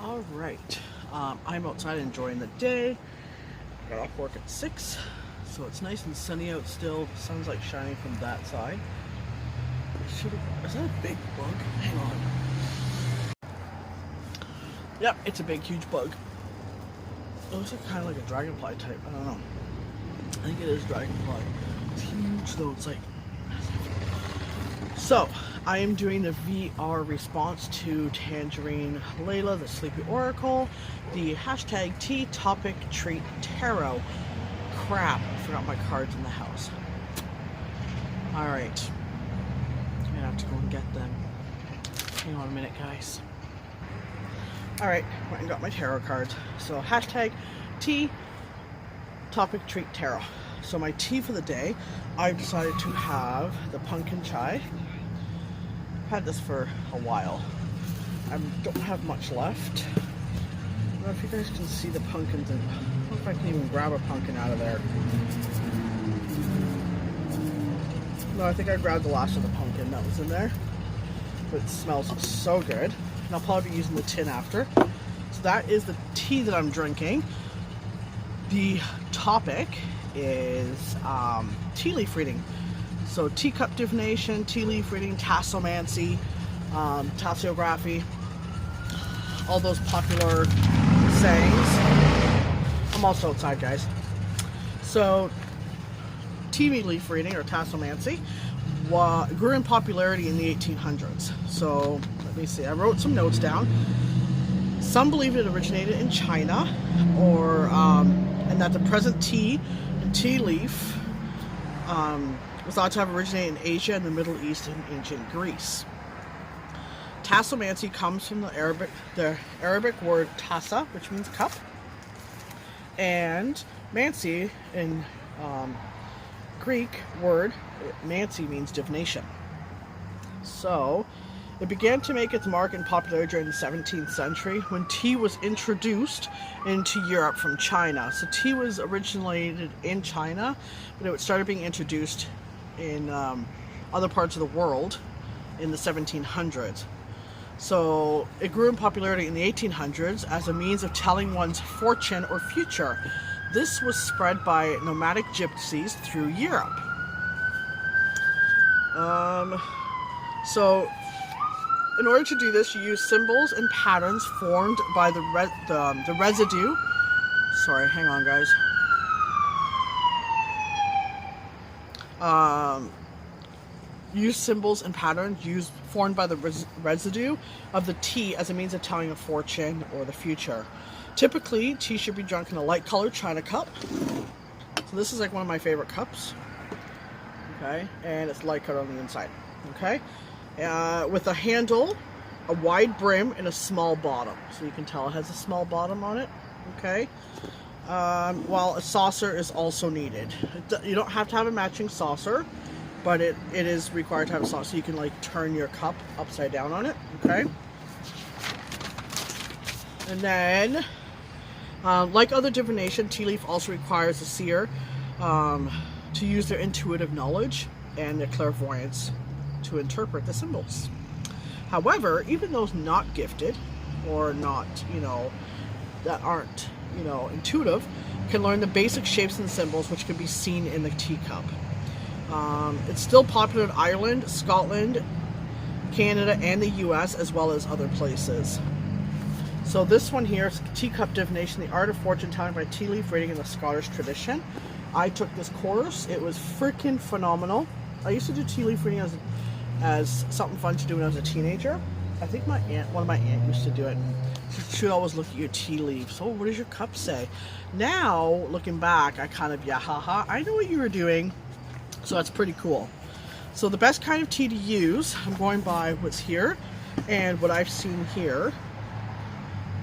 All right, I'm outside enjoying the day. Got off work at 6, so it's nice and sunny out still. The sun's like shining from that side. Is that a big bug? Hang on. Yep, it's a big, huge bug. It looks like kind of like a dragonfly type. I don't know. I think it is dragonfly. It's huge though. It's like massive. So, I am doing the VR response to Tangerine Layla, the Sleepy Oracle, the hashtag T topic treat tarot. Crap, I forgot my cards in the house. Alright. I'm gonna have to go and get them. Hang on a minute, guys. Alright, went and got my tarot cards. So, hashtag T topic treat tarot. So my tea for the day, I've decided to have the pumpkin chai. I've had this for a while. I don't have much left. I don't know if you guys can see the pumpkins. I don't know if I can even grab a pumpkin out of there. No, I think I grabbed the last of the pumpkin that was in there. But it smells so good. And I'll probably be using the tin after. So that is the tea that I'm drinking. The topic is tea leaf reading. So teacup divination, tea leaf reading, tassomancy, tassography, all those popular sayings. I'm also outside, guys. So tea leaf reading or tassomancy grew in popularity in the 1800s. So let me see, I wrote some notes down. Some believe it originated in China, or and that the present tea and tea leaf was thought to have originated in Asia and the Middle East and ancient Greece. Tassomancy comes from the Arabic word tassa, which means cup, and mancy in Greek word mancy means divination. So it began to make its mark in popularity during the 17th century when tea was introduced into Europe from China. So tea was originated in China, but it started being introduced in other parts of the world in the 1700s. So it grew in popularity in the 1800s as a means of telling one's fortune or future. This was spread by nomadic gypsies through Europe. So in order to do this, you use symbols and patterns formed by the residue. Sorry, hang on, guys. Use symbols and patterns formed by the residue of the tea as a means of telling a fortune or the future. Typically, tea should be drunk in a light-colored china cup. So this is like one of my favorite cups. Okay, and it's light-colored on the inside. Okay. With a handle, a wide brim, and a small bottom. So you can tell it has a small bottom on it. Okay. While a saucer is also needed. You don't have to have a matching saucer, but it is required to have a saucer so you can like turn your cup upside down on it. Okay. And then, like other divination, tea leaf also requires a seer to use their intuitive knowledge and their clairvoyance to interpret the symbols. However, even those not gifted or not, that aren't, intuitive, can learn the basic shapes and symbols which can be seen in the teacup. It's still popular in Ireland, Scotland, Canada, and the US, as well as other places. So this one here is Teacup Divination, the Art of Fortune Telling by Tea Leaf Reading in the Scottish Tradition. I took this course. It was freaking phenomenal. I used to do tea leaf reading as something fun to do when I was a teenager. I think one of my aunt used to do it. She would always look at your tea leaves. Oh, what does your cup say? Now, looking back, I kind of, I know what you were doing. So that's pretty cool. So the best kind of tea to use, I'm going by what's here and what I've seen here.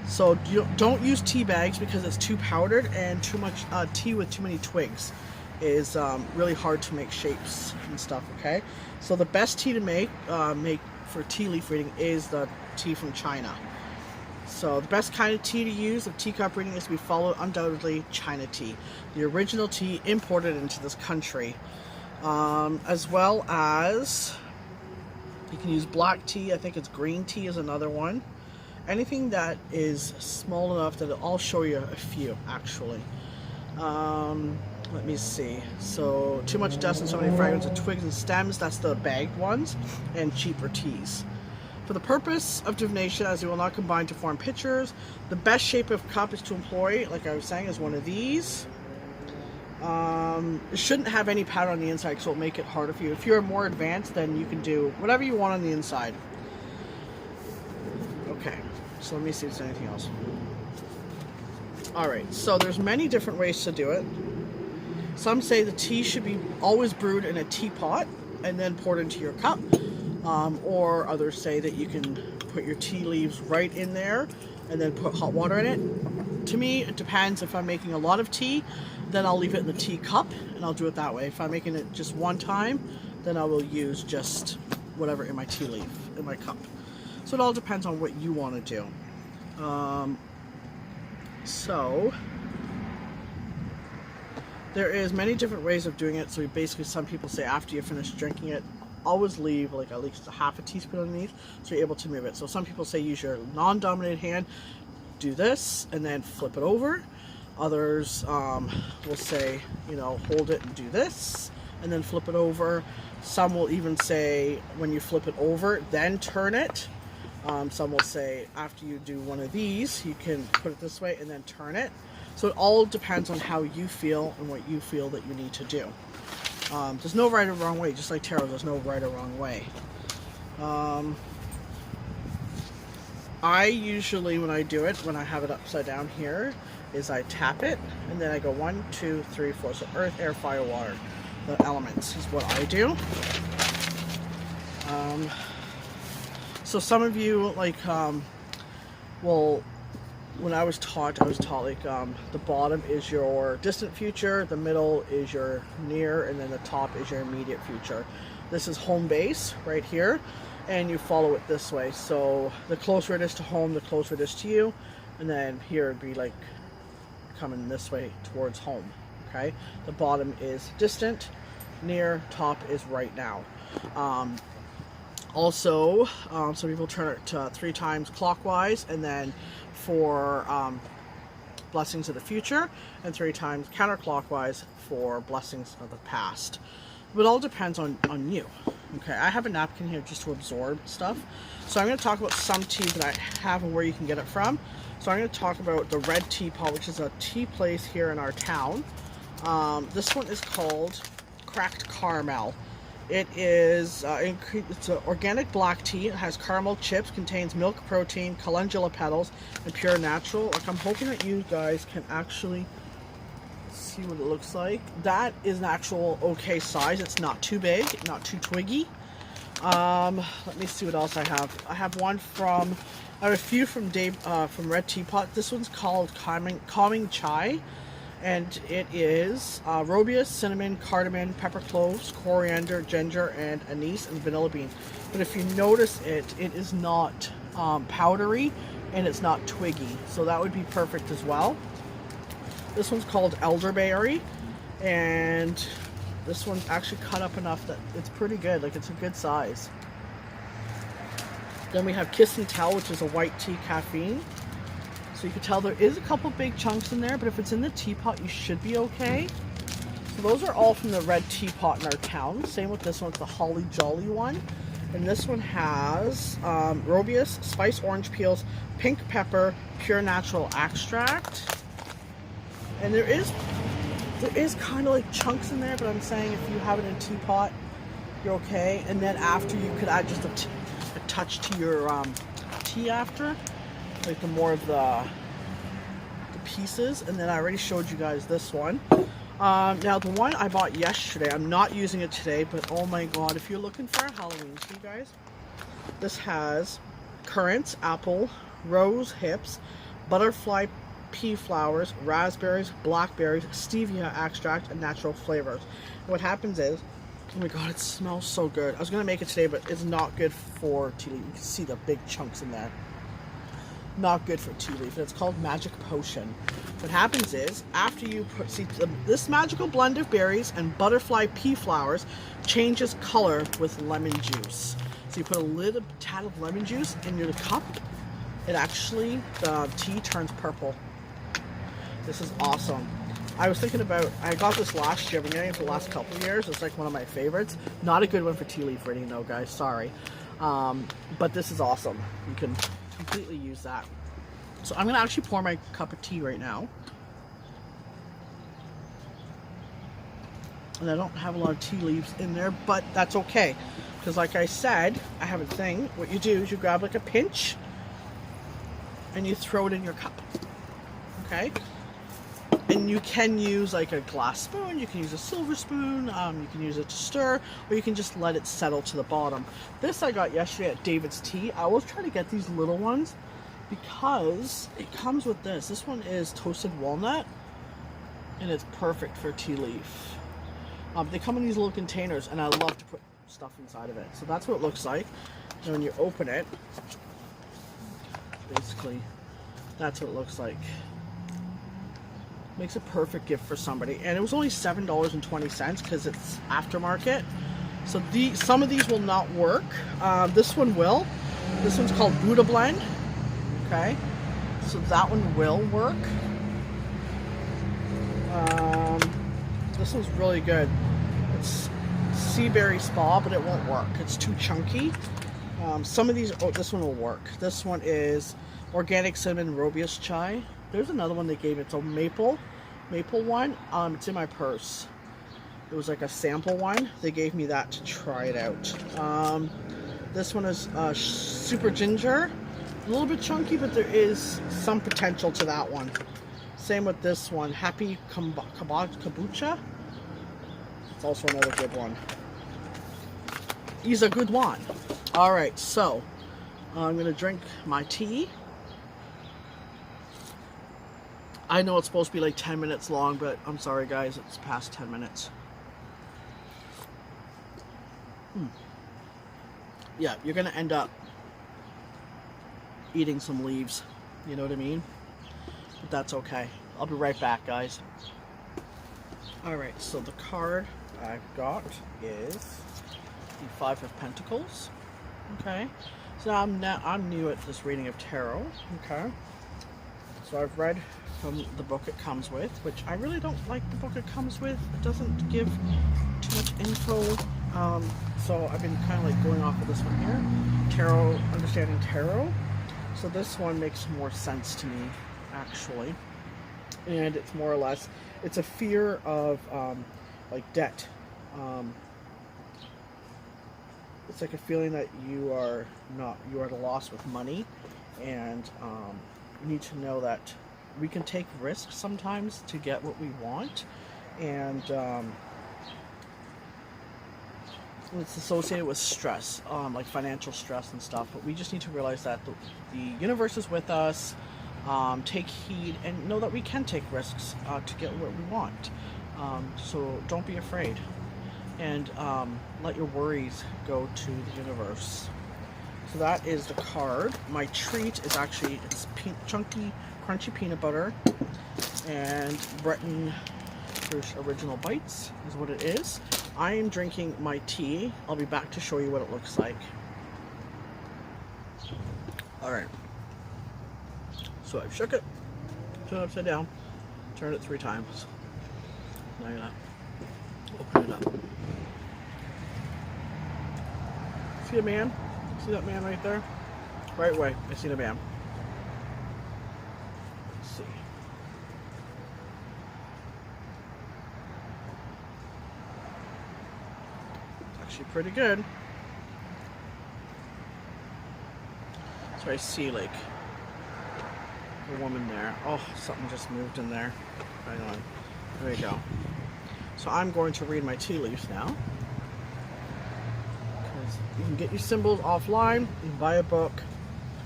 So don't use tea bags because it's too powdered, and too much tea with too many twigs is really hard to make shapes and stuff. Okay, so the best tea to make for tea leaf reading is the tea from China. So the best kind of tea to use of teacup reading is to be followed undoubtedly China tea, the original tea imported into this country, as well as you can use black tea. I think it's green tea is another one. anything that is small enough that I'll show you a few actually. Let me see. So too much dust and so many fragments of twigs and stems, that's the bagged ones, and cheaper teas. For the purpose of divination, as they will not combine to form pictures, the best shape of cup is to employ, like I was saying, is one of these. It shouldn't have any pattern on the inside because it'll make it harder for you. If you're more advanced, then you can do whatever you want on the inside. Okay, so let me see if there's anything else. Alright, so there's many different ways to do it. Some say the tea should be always brewed in a teapot and then poured into your cup. Or others say that you can put your tea leaves right in there and then put hot water in it. To me, it depends. If I'm making a lot of tea, then I'll leave it in the tea cup and I'll do it that way. If I'm making it just one time, then I will use just whatever in my tea leaf, in my cup. So it all depends on what you want to do. So there is many different ways of doing it. So basically some people say after you finish drinking it, always leave like at least a half a teaspoon underneath so you're able to move it. So some people say use your non-dominated hand, do this and then flip it over. Others will say, you know, hold it and do this and then flip it over. Some will even say when you flip it over then turn it. Some will say after you do one of these you can put it this way and then turn it. So it all depends on how you feel and what you feel that you need to do. There's no right or wrong way, just like tarot, there's no right or wrong way. I usually, when I do it, when I have it upside down here, is I tap it, and then I go 1, 2, 3, 4. So earth, air, fire, water. The elements is what I do. So some of you, like, well, when I was taught like the bottom is your distant future, the middle is your near, and then the top is your immediate future. This is home base right here, and you follow it this way. So the closer it is to home, the closer it is to you, and then here it'd be like coming this way towards home. Okay, the bottom is distant, near, top is right now. Also, some people turn it 3 times clockwise, and then for blessings of the future, and 3 times counterclockwise for blessings of the past. But it all depends on you. Okay, I have a napkin here just to absorb stuff. So I'm going to talk about some teas that I have and where you can get it from. So I'm going to talk about the Red Teapot, which is a tea place here in our town. This one is called Cracked Caramel. It is it's an organic black tea. It has caramel chips, contains milk protein, calendula petals, and pure natural. Like, I'm hoping that you guys can actually see what it looks like. That is an actual okay size. It's not too big, not too twiggy. Let me see what else I have. I have a few from Red Teapot. This one's called Calming Chai. And it is robius, cinnamon, cardamom, pepper cloves, coriander, ginger, and anise, and vanilla bean. But if you notice it is not powdery, and it's not twiggy. So that would be perfect as well. This one's called elderberry, and this one's actually cut up enough that it's pretty good. Like, it's a good size. Then we have Kiss and Tell, which is a white tea caffeine. So you can tell there is a couple big chunks in there, but if it's in the teapot, you should be okay. So those are all from the Red Teapot in our town. Same with this one, it's the Holly Jolly one. And this one has robius, spice orange peels, pink pepper, pure natural extract. And there is kind of like chunks in there, but I'm saying if you have it in a teapot, you're okay. And then after, you could add just a touch to your tea after. Like the more of the pieces. And then I already showed you guys this one. Now the one I bought yesterday, I'm not using it today, but oh my god, if you're looking for a Halloween tea, guys, this has currants, apple, rose hips, butterfly pea flowers, raspberries, blackberries, stevia extract, and natural flavors. And what happens is, oh my god, it smells so good. I was gonna make it today, but it's not good for tea leaf. You can see the big chunks in there. Not good for tea leaf. It's called Magic Potion. What happens is, after you put, this magical blend of berries and butterfly pea flowers changes color with lemon juice. So you put a little tad of lemon juice in your cup, it actually, the tea turns purple. This is awesome. I was thinking about, I got this last year, I've been getting it for the last couple of years. It's like one of my favorites. Not a good one for tea leaf reading though, guys, sorry. But this is awesome. You can completely use that. So I'm gonna actually pour my cup of tea right now. And I don't have a lot of tea leaves in there, but that's okay. Because like I said, I have a thing. What you do is you grab like a pinch and you throw it in your cup. Okay? And you can use like a glass spoon, you can use a silver spoon, you can use it to stir, or you can just let it settle to the bottom. This I got yesterday at David's Tea. I always try to get these little ones because it comes with this. This one is toasted walnut, and it's perfect for tea leaf. They come in these little containers, and I love to put stuff inside of it. So that's what it looks like. And when you open it, basically, that's what it looks like. Makes a perfect gift for somebody. And it was only $7.20 because it's aftermarket. So some of these will not work. This one will. This one's called Buddha Blend. Okay. So that one will work. This one's really good. It's Sea Berry Spa, but it won't work. It's too chunky. Some of these, oh, this one will work. This one is Organic Cinnamon Robius Chai. There's another one they gave. It's a maple one. It's in my purse. It was like a sample one. They gave me that to try it out. This one is super ginger. A little bit chunky, but there is some potential to that one. Same with this one, Happy Kombucha. It's also another good one. He's a good one. All right, so I'm gonna drink my tea. I know it's supposed to be like 10 minutes long, but I'm sorry guys, it's past 10 minutes. Yeah, you're gonna end up eating some leaves, you know what I mean? But that's okay. I'll be right back, guys. Alright, so the card I've got is the Five of Pentacles. Okay, so I'm new at this reading of tarot. Okay, so I've read from the book it comes with, which I really don't like the book it comes with. It doesn't give too much info. So I've been kind of like going off of this one here, Tarot, Understanding Tarot. So this one makes more sense to me, actually. And it's more or less, it's a fear of like debt. It's like a feeling that you are at a loss with money, and you need to know that we can take risks sometimes to get what we want, and it's associated with stress, like financial stress and stuff. But we just need to realize that the universe is with us. Take heed and know that we can take risks to get what we want. So don't be afraid, and let your worries go to the universe. So that is the card. My treat is actually, it's chunky, crunchy peanut butter and Breton original bites is what it is. I am drinking my tea. I'll be back to show you what it looks like. Alright. So I've shook it, turn it upside down, turn it 3 times. Now you're gonna open it up. See a man? See that man right there? Right away, I see the man. Let's see. It's actually pretty good. So I see like a woman there. Oh, something just moved in there. Hang on. There we go. So I'm going to read my tea leaves now. Because you can get your symbols offline. You can buy a book.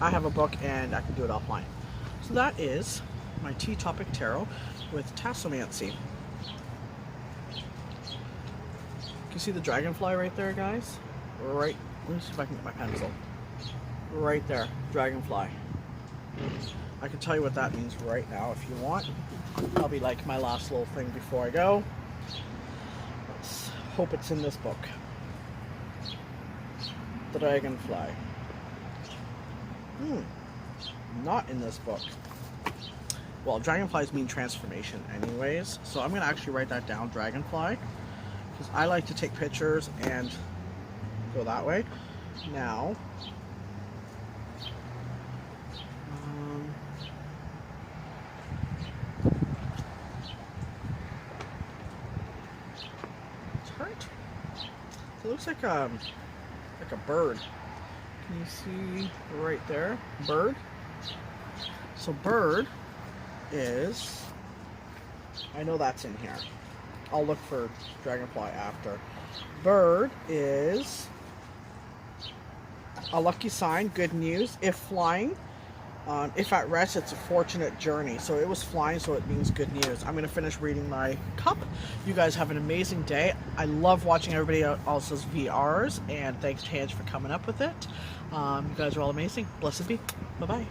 I have a book and I can do it offline. So that is my Tea Topic Tarot with Tassomancy. You can see the dragonfly right there, guys? Right. Let me see if I can get my pencil. Right there. Dragonfly. I can tell you what that means right now if you want. That'll be like my last little thing before I go. Let's hope it's in this book. The dragonfly. not in this book. Well, dragonflies mean transformation anyways, so I'm going to actually write that down, dragonfly, because I like to take pictures and go that way. Now, it's hard. It looks like a bird. Can you see right there? Bird. So bird is, I know that's in here. I'll look for dragonfly after. Bird is a lucky sign, good news. If flying, if at rest, it's a fortunate journey. So it was flying, so it means good news. I'm going to finish reading my cup. You guys have an amazing day. I love watching everybody else's VRs, and thanks to Tange for coming up with it. You guys are all amazing. Blessed be. Bye-bye.